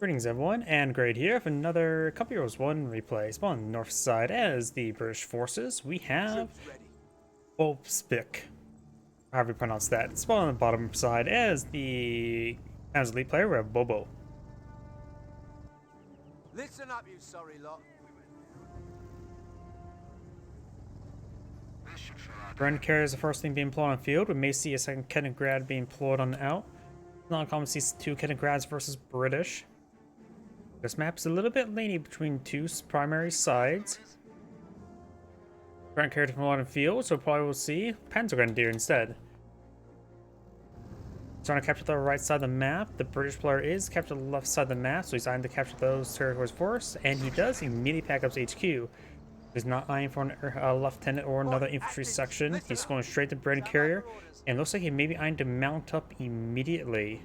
Greetings everyone, and Grade here for another Couple Heroes 1 replay. Spawn on the north side as the British forces. We have BOBO, however you pronounce that. Spawn on the bottom side as the elite player, we have BOBO. Listen up, you sorry lot. Brand carrier is the first thing being deployed on the field. We may see a second Kenigrad being deployed on out. It's not uncommon to see two Kenigrads versus British. This map's a little bit laney between two primary sides. Grand character from Modern Field, so probably we'll see Panzergrenadier instead. Trying to capture the right side of the map. The British player is capturing the left side of the map, so he's eyeing to capture those territories first, and he does immediately pack up his HQ. He's not eyeing for a lieutenant or another infantry section. He's going straight to Brand Carrier, and looks like he may be eyeing to mount up immediately.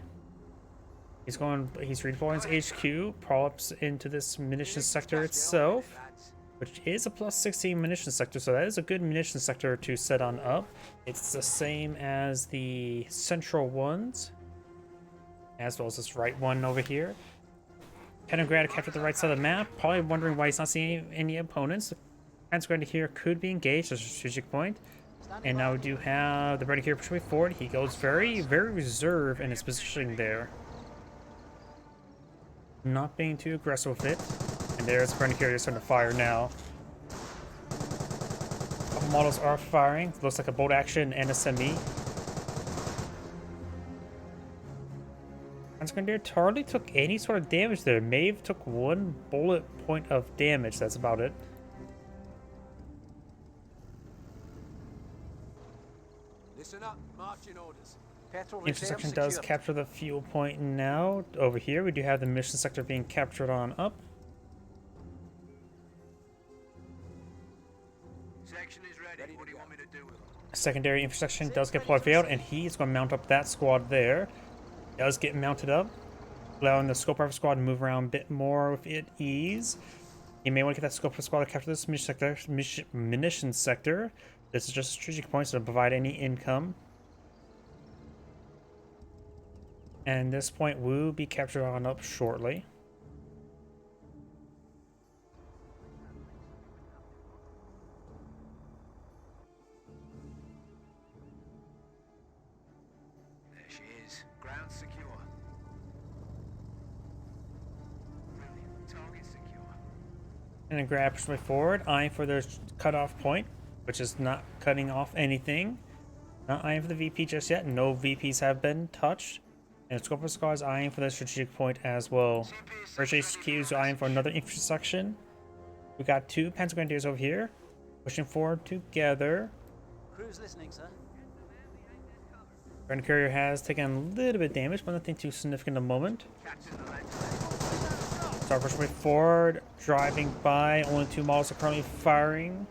He's redeploying his HQ, props into this munitions sector itself, which is a plus 16 munitions sector, so that is a good munitions sector to set on up. It's the same as the central ones, as well as this right one over here. Kenigrad captured the right side of the map, probably wondering why he's not seeing any opponents. Panzergrenadier here could be engaged at a strategic point. And now we do have the British here pushing forward. He goes very, very reserved in his positioning there. Not being too aggressive with it. And there's Brand Carrier starting to fire now. Couple models are firing. Looks like a bolt action and a semi. Panzergrenadier hardly took any sort of damage there. Maeve took one bullet point of damage. That's about it. Listen up, marching orders. Intersection does capture the fuel point now. Over here, we do have the mission sector being captured on up. Section is ready. What do you want me to do with them? Secondary intersection does get plotted out, and he's going to mount up that squad there. Does get mounted up, allowing the scope rifle squad to move around a bit more with ease. You may want to get that scope rifle squad to capture this munition sector. This is just a strategic point, so to provide any income. And this point will be captured on up shortly. There she is. Ground secure. Brilliant. Target secure. And then grab push way forward, eyeing for their cutoff point, which is not cutting off anything. Not eyeing for the VP just yet. No VPs have been touched. And Scoper Squad is eyeing for the strategic point as well. British HQ is eyeing for another infantry section. We got two Panzergrenadiers over here, pushing forward together. Crew's listening, sir. Brand Carrier has taken a little bit of damage, but nothing too significant at the moment. Start pushing way forward, driving by. Only two models are currently firing.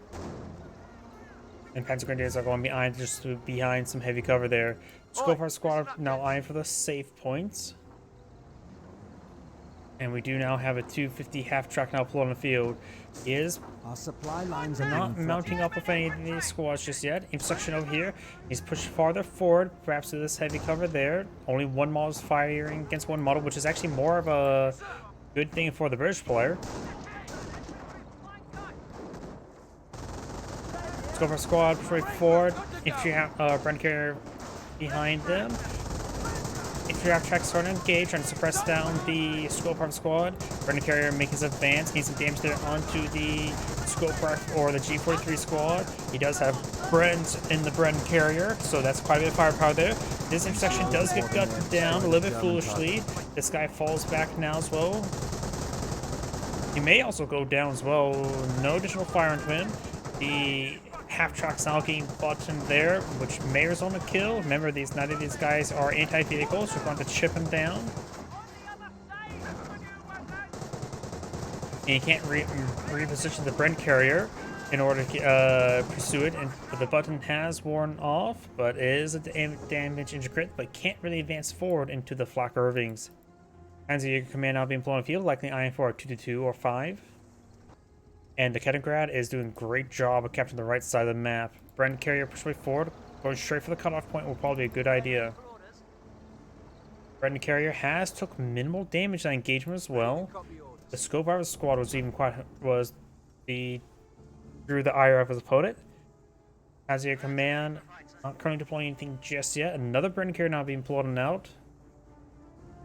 And Panzergrenadiers are going behind, just behind some heavy cover there. Scope squad now eyeing for the safe points. And we do now have a 250 half track now pulled on the field. He is Our supply lines are not mounting up with any of these squads just yet. Intersection over here. He's pushed farther forward, perhaps to this heavy cover there. Only one model is firing against one model, which is actually more of a good thing for the British player. Let's go for a squad, push right forward. Infantry Brand Carrier behind them. Infantry half track starting to engage, trying to suppress down the scope rifle squad. Brand Carrier making his advance, getting some damage there onto the scope rifle or the G43 squad. He does have Brent in the Brand Carrier, so that's quite a bit of firepower there. This intersection does get gutted down a little bit foolishly. This guy falls back now as well. He may also go down as well. No additional fire onto him. The half-track's now getting buttoned there, which may result in a kill. Remember, none of these guys are anti-vehicles, so we're going to chip him down. And you can't reposition the Brent Carrier in order to pursue it, and the button has worn off, but it is a damage into crit, but can't really advance forward into the flak Irvings. Panzer command now being blown on the field, likely eyeing for a 2-2 or 5. And the Kenigrad is doing a great job of capturing the right side of the map. Brand Carrier push way forward. Going straight for the cutoff point will probably be a good idea. Brandon Carrier has took minimal damage on engagement as well. Copy orders. The scope of his squad was even drew the ire of his opponent. As your command, not currently deploying anything just yet. Another Brandon Carrier now being pulled out.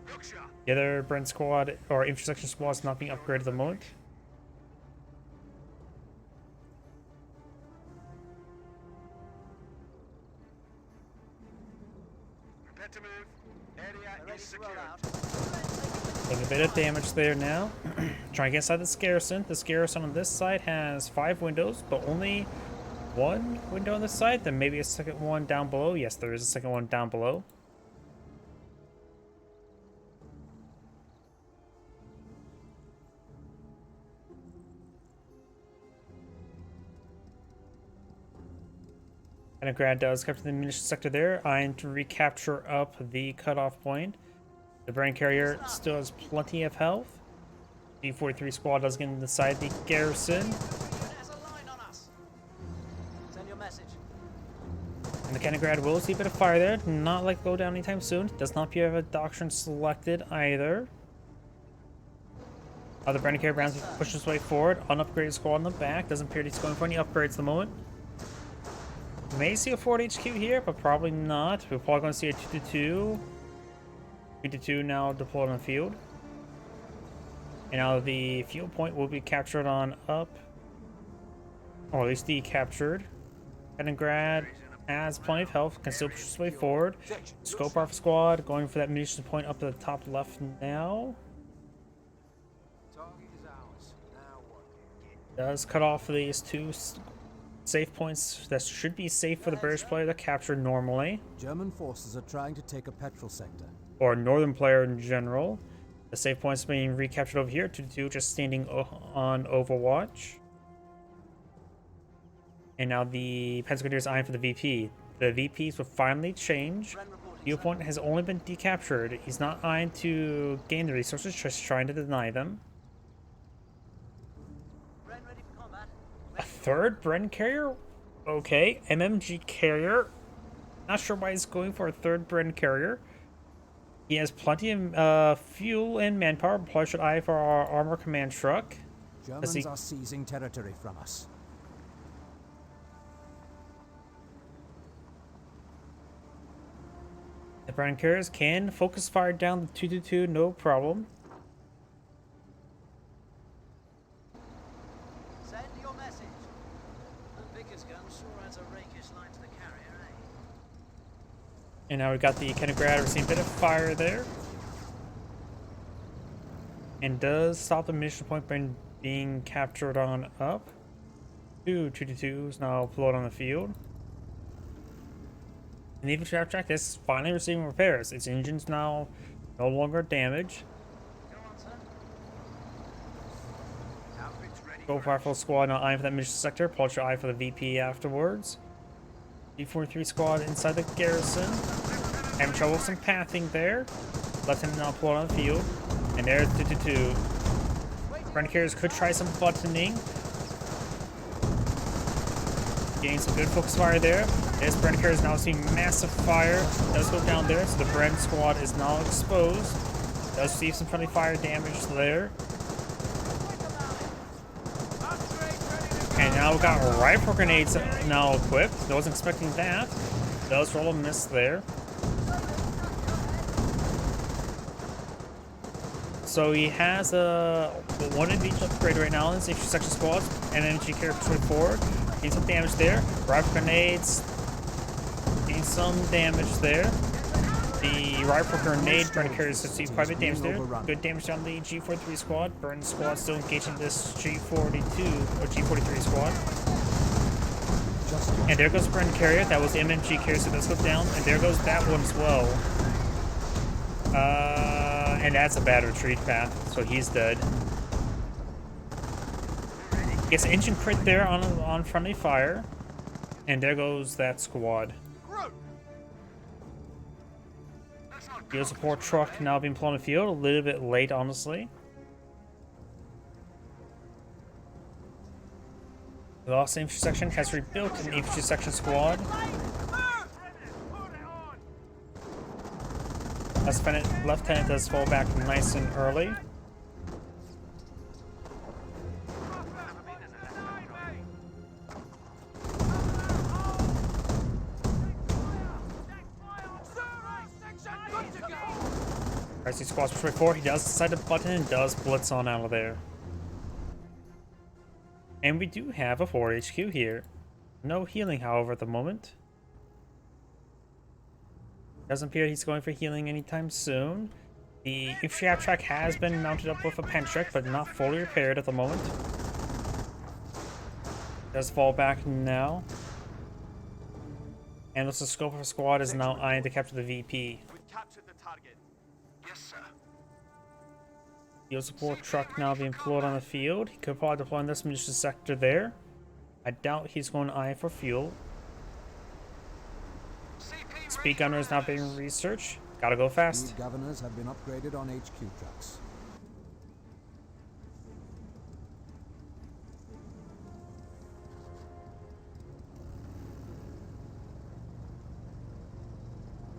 Buckshot. The other Brent squad or intersection squad is not being upgraded at the moment. Prepare to move. Area is secured. Taking a bit of damage there now. Trying to get inside this garrison. This garrison on this side has 5 windows, but only 1 window on this side. Then maybe a second one down below. Yes, there is a second one down below. And Grad does capture the munitions sector there, eyeing to recapture up the cutoff point. The Brand Carrier still has plenty of health. G43 squad does get inside the garrison. And the Canagrad will see a bit of fire there. Not like go down anytime soon. Does not appear to have a doctrine selected either. The Brand Carrier Browns pushes his way forward. Unupgraded squad in the back. Doesn't appear he's going for any upgrades at the moment. May see a Ford HQ here, but probably not. We're probably going to see a 2-2. 2-2 now deployed on the field. And now the field point will be captured on up. Or at least decaptured. Leningrad has plenty of health, can still push his way forward. Scope our squad going for that munitions point up to the top left now. Target is ours. Now what? Does cut off these 2 safe points that should be safe for the British player to capture normally. German forces are trying to take a petrol sector. Or northern player in general. The safe points being recaptured over here. 2-2 just standing on Overwatch. And now the Pentagon is eyeing for the VP. The VPs will finally change. Viewpoint has only been decaptured. He's not eyeing to gain the resources, just trying to deny them. A third Bren carrier? Okay, MMG carrier. Not sure why he's going for a third Bren carrier. He has plenty of fuel and manpower. Probably should eye for our armor command truck. Germans are seizing territory from us. The Bren carriers can focus fire down the 2-2, no problem. Send your message. The Vickers gun sure has a rakish line to the carrier, eh? And now we got the Kenigrad receiving a bit of fire there. And does stop the mission point by being captured on up. 2-2-2s now float on the field. And even trap track is finally receiving repairs. Its engine's now no longer damaged. Go fire full squad now eyeing for that mission sector. Probably should eye for the VP afterwards. D43 squad inside the garrison. Having trouble with some pathing there. Lieutenant now pulled on the field. And there's 2-2. Friend carriers could try some buttoning. Getting some good focus fire there. This Brent carrier is now seeing massive fire. Does go down there, so the Brent squad is now exposed. Does receive some friendly fire damage there. And now we've got rifle grenades now equipped. Wasn't expecting that. Does roll a miss there. So he has one of each upgrade right now in this intersection squad. And MG carrier pushing forward. Getting some damage there. Rifle grenades. Getting some damage there. The rifle grenade Burn carriers received quite a bit of damage there. Good damage on the G43 squad. Burn squad still engaging this G42 or G43 squad. And there goes Burn carrier. That was the MMG carrier, so let's go down. And there goes that one as well. And that's a bad retreat path, so he's dead. Gets an engine crit there on friendly fire. And there goes that squad. Field support truck now being pulled on the field. A little bit late, honestly. The lost infantry section has rebuilt an infantry section squad. Lieutenant does fall back nice and early. Rising squads push before he does decide to button and does blitz on out of there. And we do have a forward HQ here. No healing, however, at the moment. Doesn't appear he's going for healing anytime soon. The infantry track has been mounted up with a pentrick, but not fully repaired at the moment. Does fall back now. And the scope of a squad is now eyeing to capture the VP. We've captured the target. Yes, sir. Field support truck now being deployed on the field. He could probably deploy in this munitions sector there. I doubt he's going to eye for fuel. Speed gunner is now being researched. Gotta go fast. Lead governors have been upgraded on HQ trucks.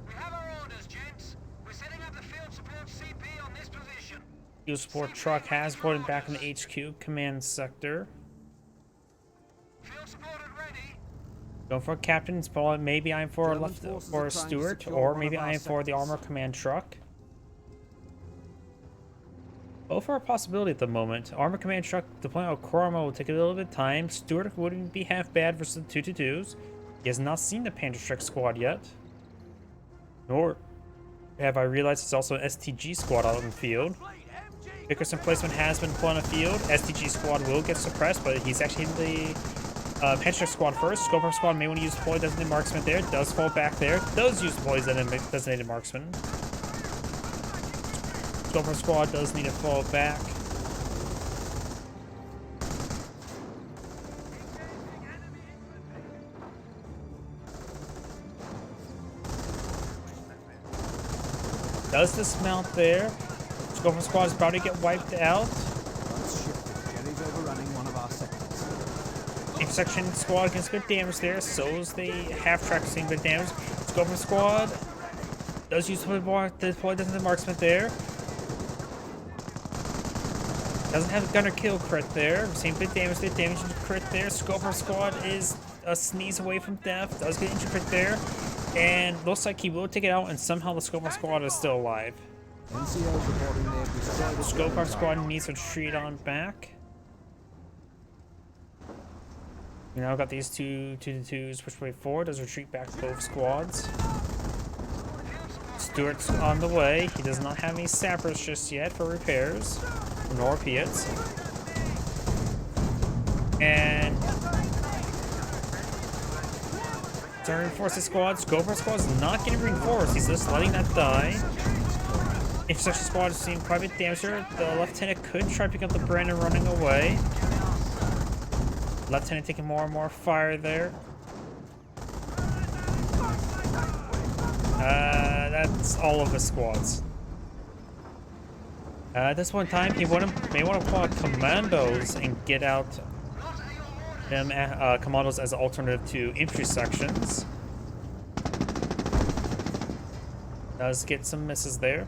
We have our orders, gents. We're setting up the field support CP on this position. Field support truck has boarded back in the HQ command sector. Field supported ready. Going for a captain's ball. Maybe I'm for a German left forces or are a trying to steward, secure or one maybe of our I am for the sectors. armor command truck. Both are a possibility at the moment. Armor command truck deploying a core armor will take a little bit of time. Steward wouldn't be half bad versus the 222s. He has not seen the Panzerschreck squad yet. Nor have I realized it's also an STG squad out in the field. Dickerson placement has been put on the field. STG squad will get suppressed, but he's actually in the Panzerschreck squad first. Scoper squad may want to use deploy designated marksman there. Does fall back there. Does use deploy designated marksman. Scoper squad does need to fall back. Does dismount there. Scoper squad is about to get wiped out. Once shifted, Jerry's overrunning one of our sectors. Intersection squad gets good damage there. So is the half track seeing good damage. Scoper squad does use deploy designated marksman there. Doesn't have a gunner kill crit there. Same bit damage there. Damage into crit there. Scoper squad is a sneeze away from death. Does get injured crit there. And looks like he will take it out, and somehow the Scoper squad is still alive. NCOs reporting they have destroyed a Scoper German squad target. needs to retreat on back. We now got these two 2-2s push way forward. Does retreat back both squads. Stewart's on the way. He does not have any sappers just yet for repairs, nor Piets. And to reinforce the squad. Scoper squad is not getting reinforced. He's just letting that die. Intersection squad is seeing quite a bit of damage here. The lieutenant could try to pick up the Brandon running away. Lieutenant taking more and more fire there. That's all of the squads. At this one time, he may want to pull out commandos and get out them commandos as an alternative to infantry sections. Does get some misses there.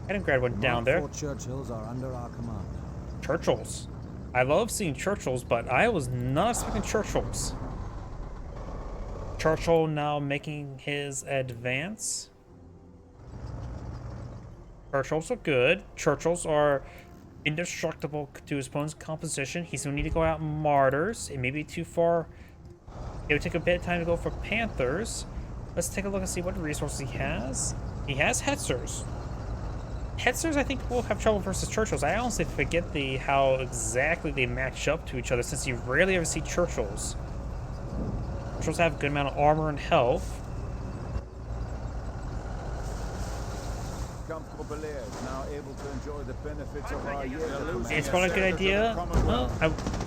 Leningrad went down there. Mark IV Churchills are under our command now. Churchills. I love seeing Churchills, but I was not expecting Churchills. Churchill now making his advance. Churchills are good. Churchills are indestructible to his opponent's composition. He's going to need to go out martyrs. It may be too far. It would take a bit of time to go for Panthers. Let's take a look and see what resources he has. He has Hetzers. Hetzers, I think, will have trouble versus Churchills. I honestly forget how exactly they match up to each other, since you rarely ever see Churchills. Churchills have a good amount of armor and health. Comfortable Beliers now able to enjoy the benefits of our years of command. It's probably a good idea. Well,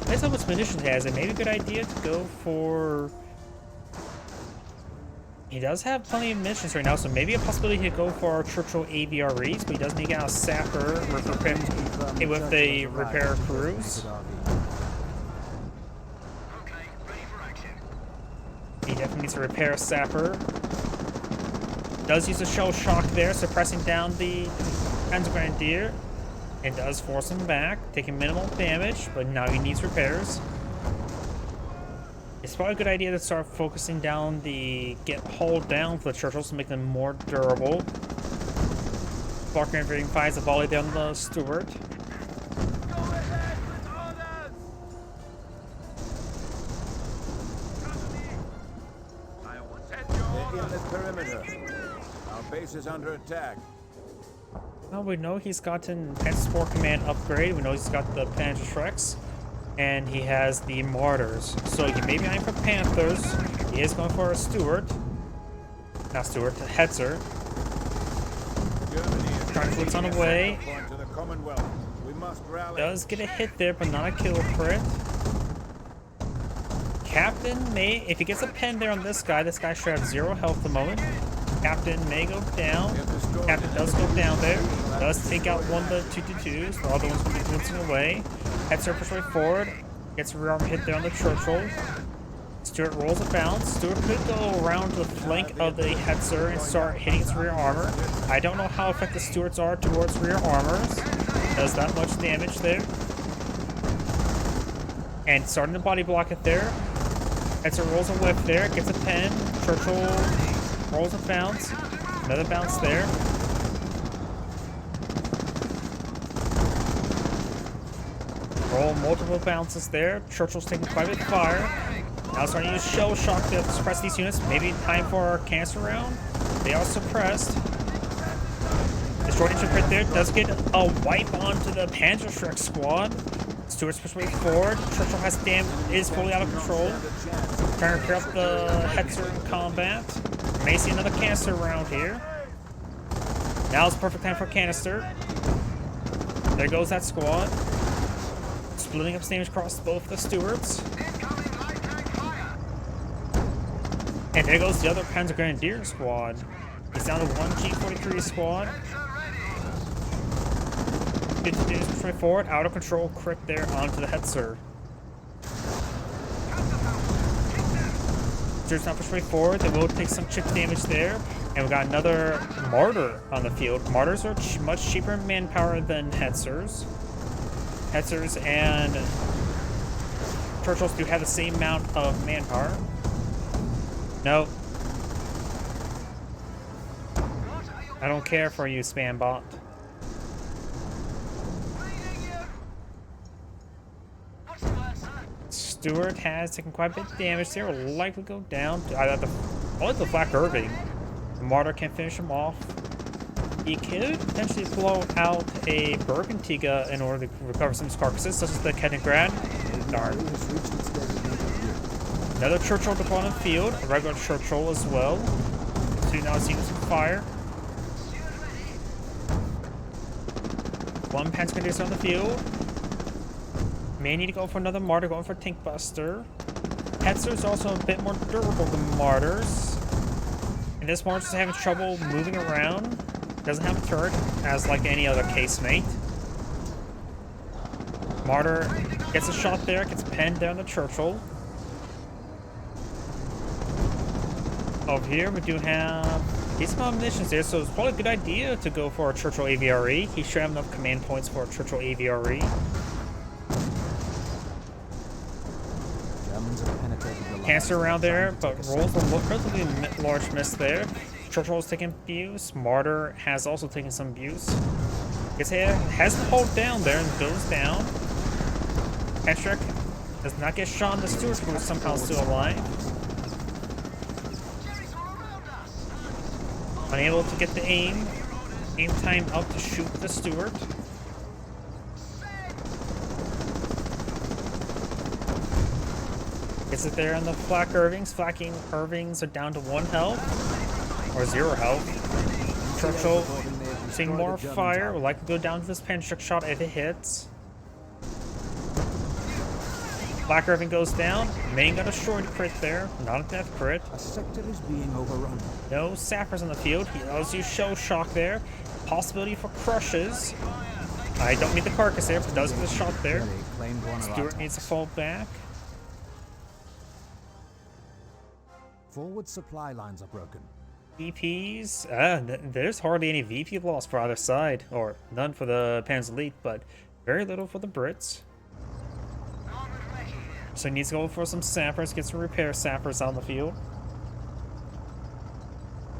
that's how much munitions he has. It may be a good idea to go for. He does have plenty of munitions right now, so maybe a possibility to go for our Churchill AVREs, but he does need to get a sapper with the repair crews. Okay, ready for action. He definitely needs to repair a sapper. Does use a shell shock there, suppressing down the Panzer Grenadier. It does force him back, taking minimal damage, but now he needs repairs. It's probably a good idea to start focusing down the get hull down for the Churchills to make them more durable. Clark Grenadier fires a volley down the Stuart. They're in the perimeter. Our base is under attack. Well, we know he's gotten Transport Command upgrade. We know he's got the Panzer Shreks. And he has the Martyrs. So he may be eyeing for Panthers. He is going for a Stuart. Not Stuart, a Hetzer. Trying to flits on the way. To the Commonwealth. We must rally. Does get a hit there, but not a kill crit. Captain may, if he gets a pen there on this guy should have 0 health at the moment. Captain may go down. Captain does go down there. Does take out one of the 222s. The other one's going to be blitzing away. Hetzer pushes way forward. Gets a rear arm hit there on the Churchill. Stuart rolls a bounce. Stuart could go around to the flank of the Hetzer and start hitting its rear armor. I don't know how effective Stuarts are towards rear armors. Does that much damage there. And starting to body block it there. Hetzer rolls a whip there. Gets a pen. Churchill rolls a bounce. Another bounce there. Roll multiple bounces there. Churchill's taking quite a bit of fire. Now starting to use shell shock to suppress these units. Maybe time for our cancer round. They are suppressed. Destroyed engine crit there. Does get a wipe onto the Panzer Shrek squad. Stuart's pushed way forward. Churchill has is fully out of control. Trying to clear up the Hetzer in combat. May see another canister round here. Now it's perfect time for a canister. There goes that squad. Splitting up damage across both the Stuarts. And there goes the other Panzer Grenadier squad. It's down to one G43 squad. 50 units pushing forward, out of control, crit there onto the Hetzer. Stuarts now push way forward. They will take some chip damage there. And we got another Martyr on the field. Martyrs are much cheaper in manpower than Hetzers. Hetzers and Churchills do have the same amount of manpower. No. I don't care for you, spam bot. Stuart has taken quite a bit of damage there. Will likely go down. Only the Flak Irving. The Martyr can finish him off. He could potentially blow out a Bergantiga in order to recover some of his carcasses, such as the Kenigrad. Darn. Another Churchill deployed on the field. A regular Churchill as well. So now seeing some fire. One Panzer Grenadier on the field. May need to go for another Martyr, going for Tank Buster. Hetzer's also a bit more durable than Martyrs. And this Martyr's having trouble moving around. Doesn't have a turret, as like any other casemate. Martyr gets a shot there, gets pinned down the Churchill. Over here, we do have decent amount of munitions there, so it's probably a good idea to go for a Churchill AVRE. He should have enough command points for a Churchill AVRE. Cancer around there, but rolls a relatively large miss there. Churchill is taking abuse. Martyr has also taken some abuse. Gets hit, has to hold down there and goes down. Patrick does not get shot in the Stuart, who is somehow still alive. Unable to get the aim time up to shoot the Stuart. Gets it there on the Flak Irvings. Flacking Irvings are down to 1 health. Or 0 health. Churchill seeing more fire. Will likely go down to this Panzer shot if it hits. Flak Irving goes down. Main got a short crit there. Not a death crit. A sector is being overrun. No sappers on the field. He does use shell shock there. Possibility for crushes. I don't need the carcass there, but does get a shot there. Stuart needs to fall back. Forward supply lines are broken. VPs, there's hardly any VP loss for either side, or none for the Panzer Elite, but very little for the Brits. Armored recce here. So he needs to go for some sappers, get some repair sappers on the field.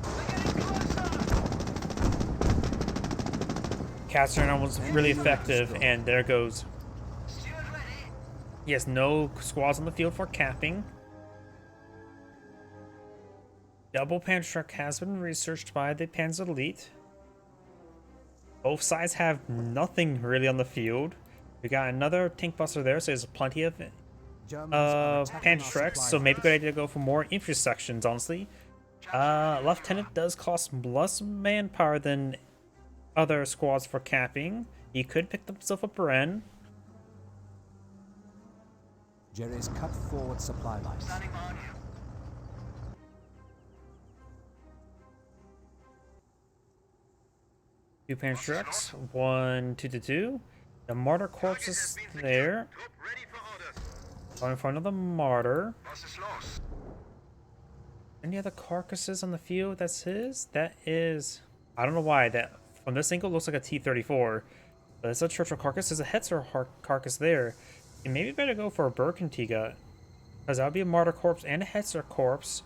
We're getting closer. Capturing was really effective, and there goes. Steward ready. He has no squads on the field for capping. Double Panzer truck has been researched by the Panzer Elite. Both sides have nothing really on the field. We got another tank buster there, so there's plenty of Germans are attacking Panzer our trucks, supply so maybe a good lines. idea to go for more infantry sections, honestly. Lieutenant does cost less manpower than other squads for capping. He could pick himself up Bren. Jerry's cut forward supply lines. Standing behind you. Two Panzer trucks, 1 2 to 2. The Martyr Corps is there. Troop ready for orders. Going for another Martyr. Boss is lost. Any other carcasses on the field? That's his? That is... I don't know why. That from this angle looks like a T-34. But it's a Churchill carcass. There's a Hetzer carcass there. And maybe better go for a Birkentiga. Because that would be a Martyr Corps and a Hetzer Corps.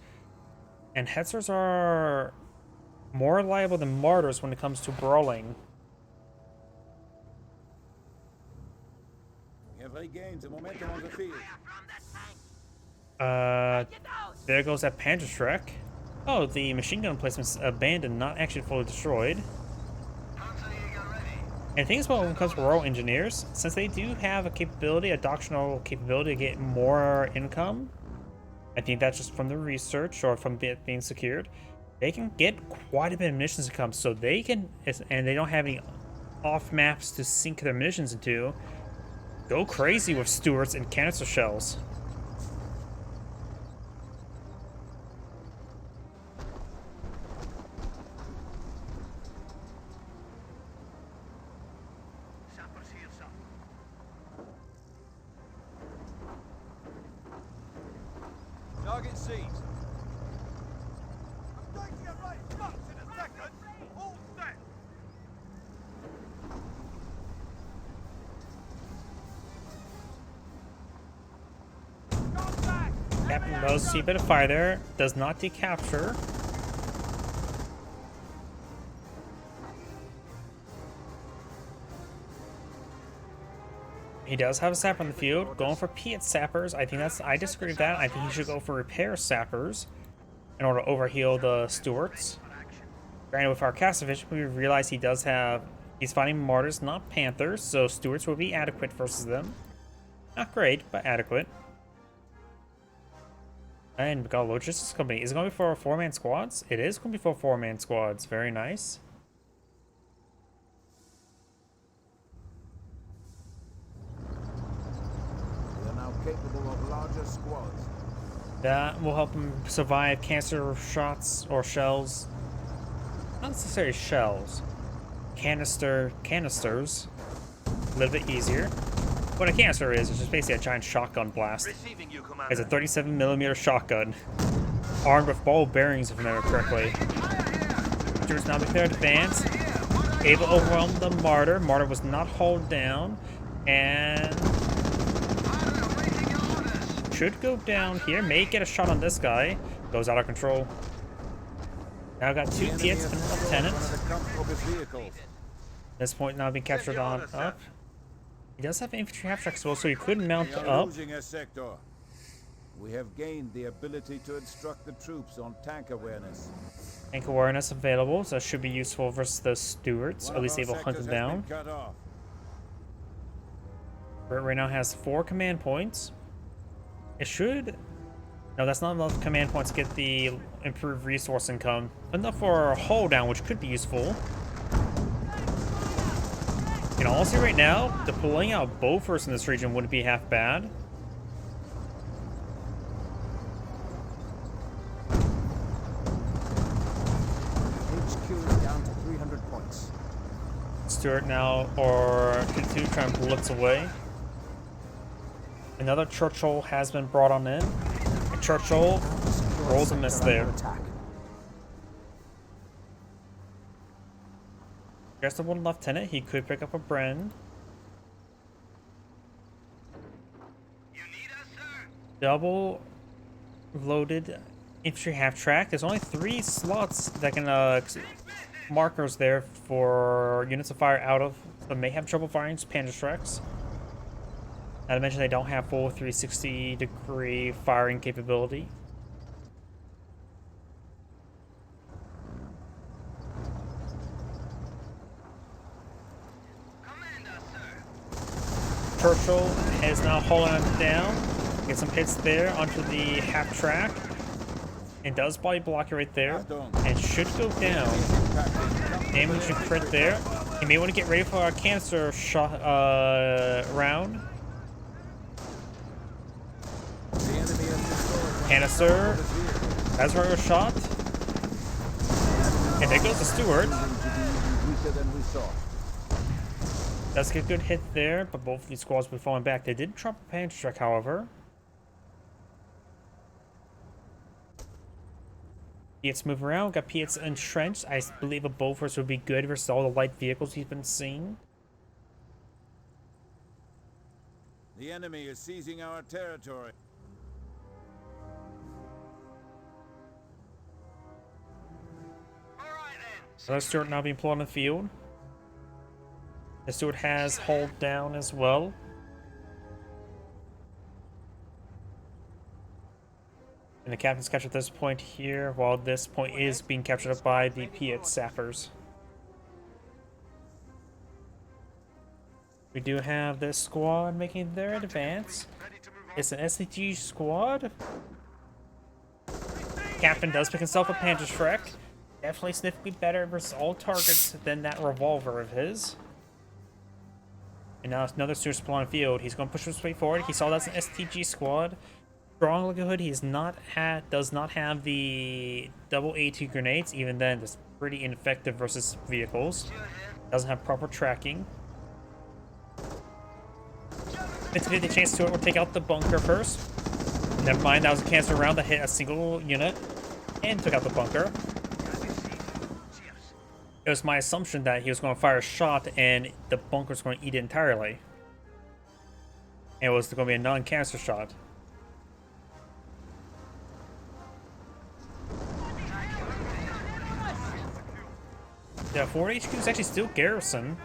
And Hetzers are more reliable than Martyrs when it comes to brawling. We have regained the momentum on the field. There goes that Panzer truck. Oh, the machine gun emplacement's abandoned, not actually fully destroyed. Panzer ready. And things about when it comes to Royal Engineers, since they do have a capability, a doctrinal capability to get more income, I think that's just from the research or from it being secured, they can get quite a bit of munitions income, so they can, and they don't have any off maps to sink their munitions into, go crazy with Stuarts and canister shells. Sappers here, sir. Target seized. I'm going to get right. Spots in a second. All set. Contact. Captain does see a bit of fire there, does not decapture. He does have a sapper on the field, going for Piet sappers. I think I disagree with that. I think he should go for repair sappers in order to overheal the Stuarts. Granted, with our cast vision, we realize he's fighting Martyrs, not Panthers, so Stuarts will be adequate versus them. Not great, but adequate. And we got a logistics company. Is it going to be for 4-man squads? It is going to be for 4-man squads. Very nice. We are now capable of larger squads. That will help him survive cancer shots or shells. Not necessarily shells. Canisters. A little bit easier. What a canister is just basically a giant shotgun blast. Receiving you, Commander. It's a 37mm shotgun. Armed with ball bearings, if I remember correctly. Stuart's now declared advance. Able to overwhelm the Martyr. Martyr was not hauled down. And should go down here. May get a shot on this guy. Goes out of control. Now got two Piets and a lieutenant. One of the comfort of his vehicles. At this point now being captured on up. He does have infantry half tracks as well, so he could mount We are up. losing a sector. We have gained the ability to instruct the troops on tank awareness. Tank awareness available, so that should be useful versus the Stuarts, or One at least of our able to hunt them sectors has down. been cut off. Brit right now has 4 command points. It should... No, that's not enough command points to get the improved resource income. Enough for a hold down, which could be useful. And honestly, right now, deploying out Bofors in this region wouldn't be half bad. HQ is down to 300 points. Stuart now, or K2 trying to blitz away. Another Churchill has been brought on in. And Churchill rolls a miss Sector there. under attack. Just a one lieutenant. He could pick up a Bren. You need us, sir? Double loaded infantry half track. There's only 3 slots that can markers there for units to fire out of. So may have trouble firing Panzerschrecks. Not to mention they don't have full 360-degree firing capability. Command us, sir. Churchill is now holding him down. Get some hits there onto the half track. And does body block it right there. And should go down. Damage and crit there. You may want to get ready for a canister shot round. Canister. That's where it was shot. And there goes the Steward. Does get a good hit there, but both of these squads will be falling back. They did drop a Panzerschreck, however. Piets move around. Got Piets entrenched. I believe a Bofors would be good versus all the light vehicles he's been seeing. The enemy is seizing our territory. All right then. Another Steward now being pulled on the field. The Steward has hold down as well. And the captain's captured at this point here, while this point is being captured up by the Piet Sappers. We do have this squad making their advance. It's an SCG squad. Captain does pick himself a Panzerschreck. Definitely significantly better versus all targets than that revolver of his. And now it's another Steward on the field. He's going to push his way forward. He saw that's an STG squad. Strong likelihood does not have the double AT grenades. Even then, it's pretty ineffective versus vehicles. Doesn't have proper tracking. 50-50 chance to it. We'll take out the bunker first. Never mind, that was a cancer round that hit a single unit and took out the bunker. It was my assumption that he was going to fire a shot and the bunker was going to eat it entirely. And it was going to be a non-cancer shot. Yeah, Fort HQ is actually still garrison.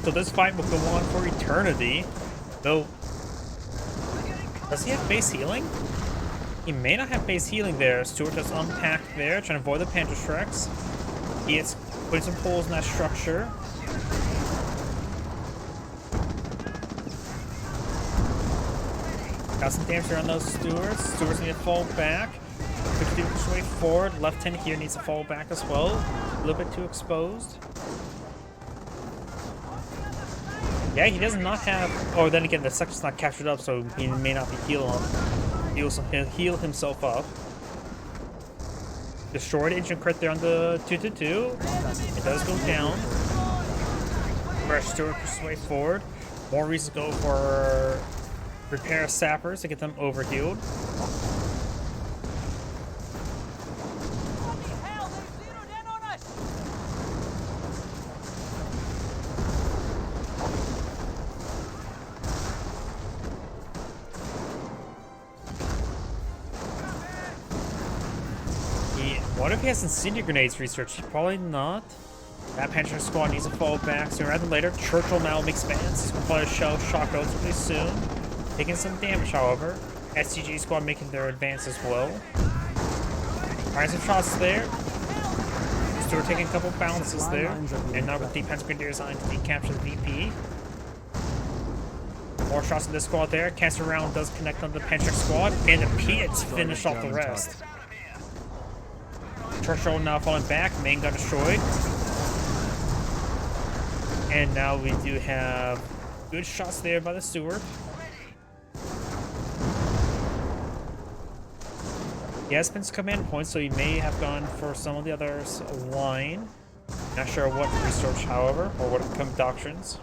So this fight will go on for eternity. Though, does he have base healing? He may not have base healing there. Stewart just unpacked there, trying to avoid the Panzerschrecks. He is putting some holes in that structure. Got some damage around those Stewards. Stewards need to fall back. Quickly push way forward. Lieutenant here needs to fall back as well. A little bit too exposed. Yeah, he does not have... Oh, then again, the section's not captured up, so he may not be healing. He'll heal himself up. Destroyed engine crit there on the 222. It does go down. Fresh Steward pushes way forward. More reasons to go for repair sappers to get them overhealed. What if he has incendiary grenades research? Probably not. That Panther squad needs to fall back sooner rather than later. Churchill now makes expands. He's going to fire a shell shock relatively soon. Taking some damage, however. SCG squad making their advance as well. Firing some shots there. Stewart taking a couple bounces there. And now with the Panther Grenadiers on to capture the VP. More shots in this squad there. Cancer round does connect on the Panther squad. And the Piets finish off the rest. Churchill now falling back, main gun destroyed. And now we do have good shots there by the Steward. He has been command points, so he may have gone for some of the others' line. Not sure what research, however, or what come doctrines.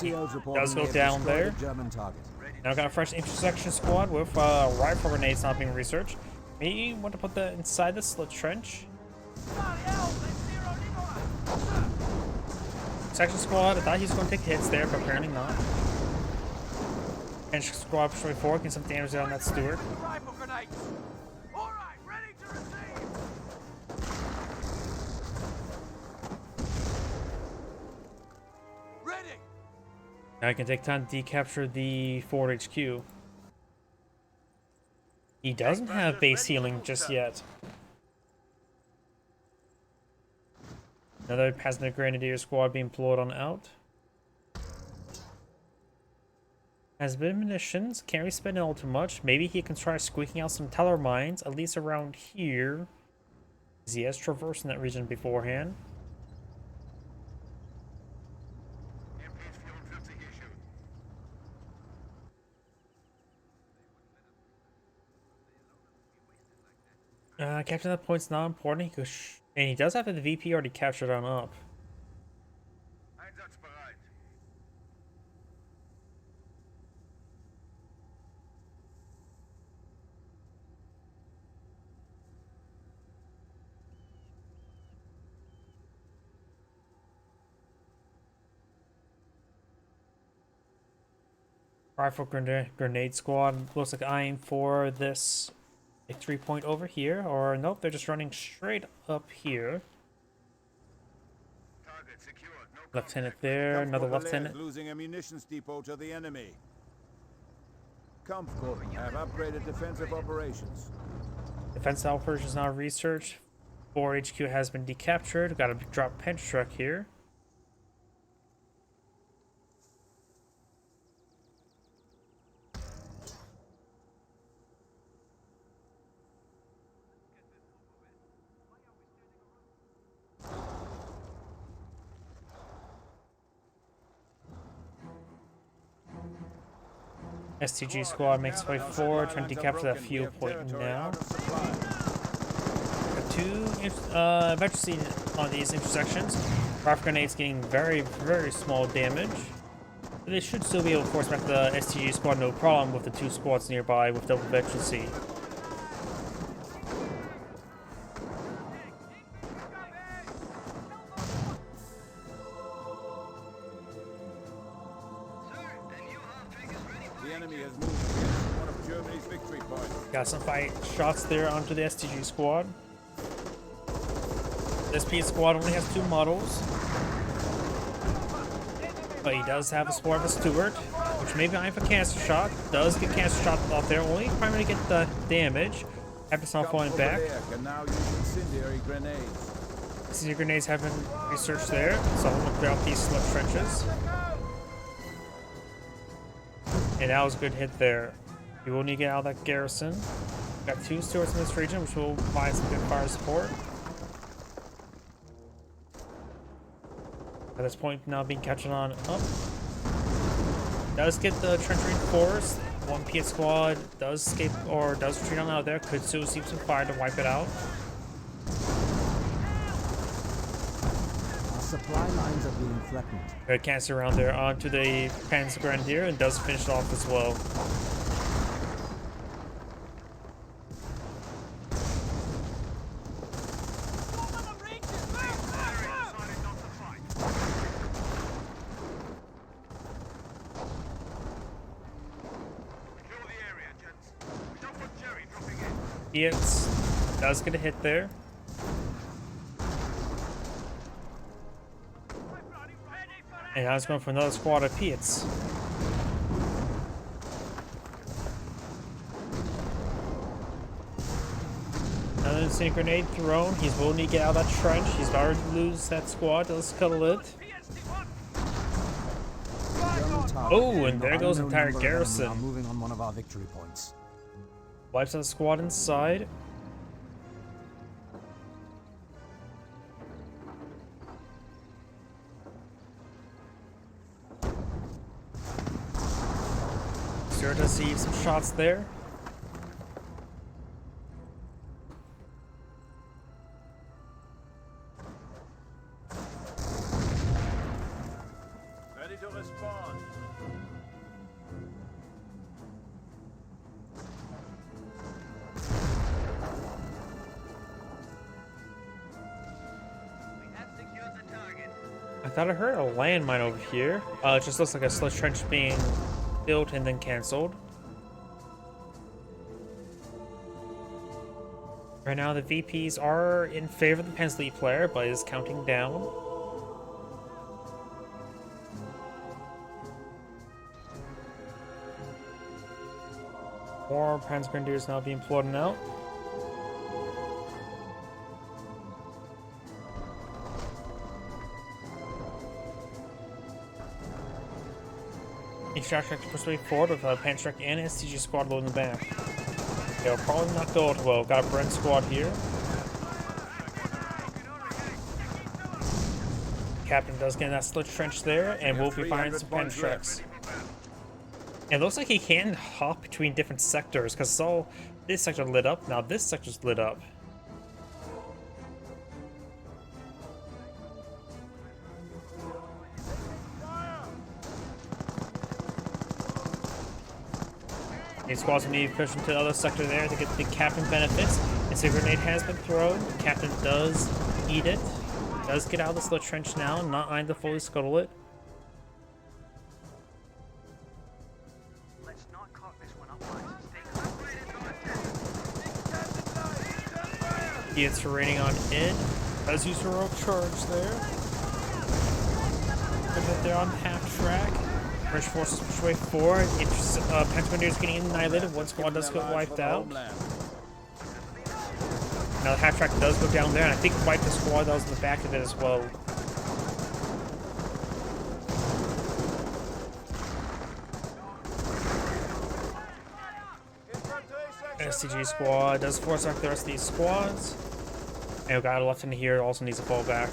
Does go down there. Now got a fresh intersection squad with rifle grenades not being researched. Maybe want to put that inside the slit trench. Section squad, I thought he was going to take hits there, but apparently not. And squad push 24 getting some damage on that Stewart. Rifle grenades. All right, ready to receive. Ready. Now I can take time to decapture the forward HQ. He doesn't have base healing just yet. Another passenger grenadier squad being pulled on out. Has a bit of munitions, can't really spend it all too much. Maybe he can try squeaking out some teller mines, at least around here. As he has traversed in that region beforehand. Capturing that point's not important, and he does have the VP already captured on up. Einsatzbereit. Rifle grenade squad looks like eyeing for this a 3-point over here, or nope, they're just running straight up here. Target secured. No Lieutenant there, another Comfortable lieutenant. losing a munitions depot to the enemy. Comfortable have upgraded defensive operations. Defense operations now researched. 4 HQ has been decaptured. Got a drop pinch truck here. STG squad makes its way forward, trying to decapture that fuel point now. Got 2 eventually on these intersections. Rifle grenades getting very, very small damage. But they should still be able to force back the STG squad no problem with the 2 squads nearby with double efficiency. The enemy has moved against one of Germany's victory points. Got some fight shots there onto the STG squad. This P squad only has 2 models. But he does have a support of a Stewart, which may be eyeing for cancer shot. Does get cancer shot off there, only primarily get the damage. Happens not falling back. Can now use incendiary grenades. Incendiary grenades have been researched there, so I'm gonna clear out these slip trenches. And that was a good hit there. We will need to get out of that garrison. Got 2 Stewarts in this region, which will provide some good fire support. At this point, now being captured on up. Does get the trench reinforced. 1 PS squad does escape or does retreat on out of there. Could still receive some fire to wipe it out. Our supply lines are being threatened. Good cancer around there onto the Panzer Grenadier and does finish it off as well. It does get a hit there. And now it's going for another squad of Piets. Another instant grenade thrown. He's willing to get out of that trench. He's about to lose that squad. Let's scuttle it. Oh, and there goes the entire garrison. Moving on one of our victory points. Wipes out the squad inside. Sure does see some shots there. Ready to respond. I thought I heard a landmine over here. It just looks like a sludge trench being built and then cancelled. Right now, the VPs are in favor of the Pensley player, but is counting down. More Panzergrenadiers now being floated out. Extract to push way forward with a Panzerstrike and STG squad loading the back. They'll probably not go out well. Got a Brent squad here. Captain does get that sludge trench there, and will be firing some Panzerstrikes. It looks like he can hop between different sectors, because it's all this sector lit up. Now this sector's lit up. These squads will need to push into the other sector there to get the captain benefits. And so a grenade has been thrown. The captain does eat it. Does get out of this little trench now, not eyeing to fully scuttle it. Let's not cock this one up, lads. He is raining on in. Does use heroic charge there. Put it there on half track. British forces push way forward. Panzergrenadiers getting annihilated. One squad does get wiped out. Now the half track does go down there, and I think wipe the squad that was in the back of it as well. STG squad does force out the rest of these squads. And we got a left in here also needs to fall back.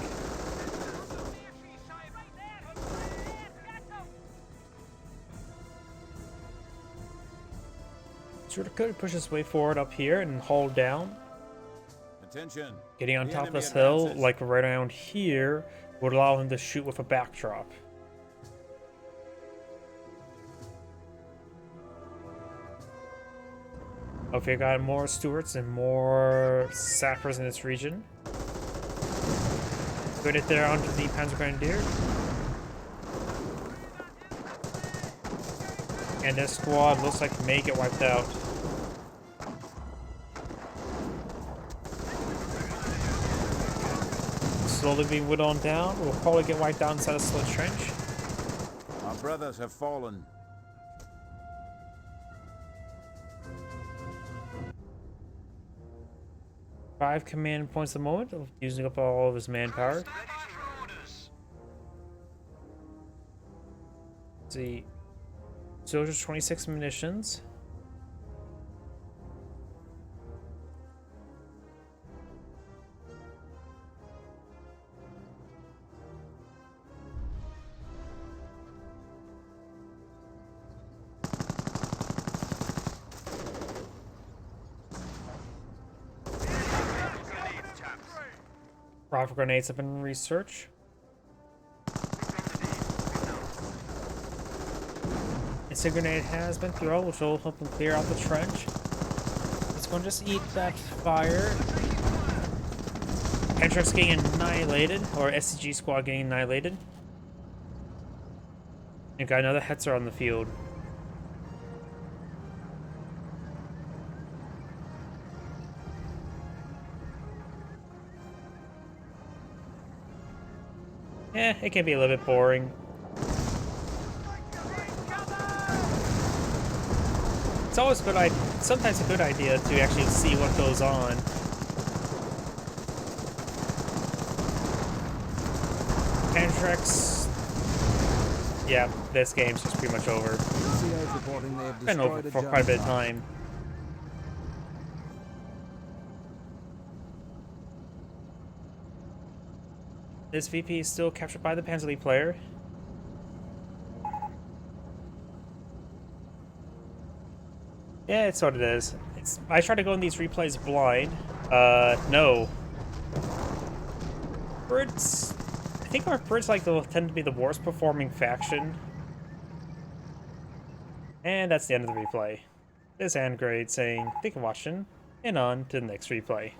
Could push his way forward up here and hold down. Attention. Getting on top of this hill, like right around here, would allow him to shoot with a backdrop. Okay, got more Stuarts and more sappers in this region. Put it there onto the Panzergrenadier. And this squad looks like may get wiped out. Slowly being whittled down. We'll probably get wiped out inside a sludge trench. Our brothers have fallen. Five command points at the moment, using up all of his manpower. Let's see. Soldiers 26 munitions. Rifle grenades have been researched. A grenade has been thrown, which will help him clear out the trench. It's going to just eat that fire. Panzer's getting annihilated, or SCG squad getting annihilated. And got another Hetzer on the field. Yeah, it can be a little bit boring. It's always good. Sometimes a good idea to actually see what goes on. Panzerx. Yeah, this game's just pretty much over. Been over for quite a bit of time. This VP is still captured by the Panzer player. Yeah, it's what it is. I try to go in these replays blind. No. Brits. I think our Brits tend to be the worst performing faction. And that's the end of the replay. This is Angrade saying, thank you for watching, and on to the next replay.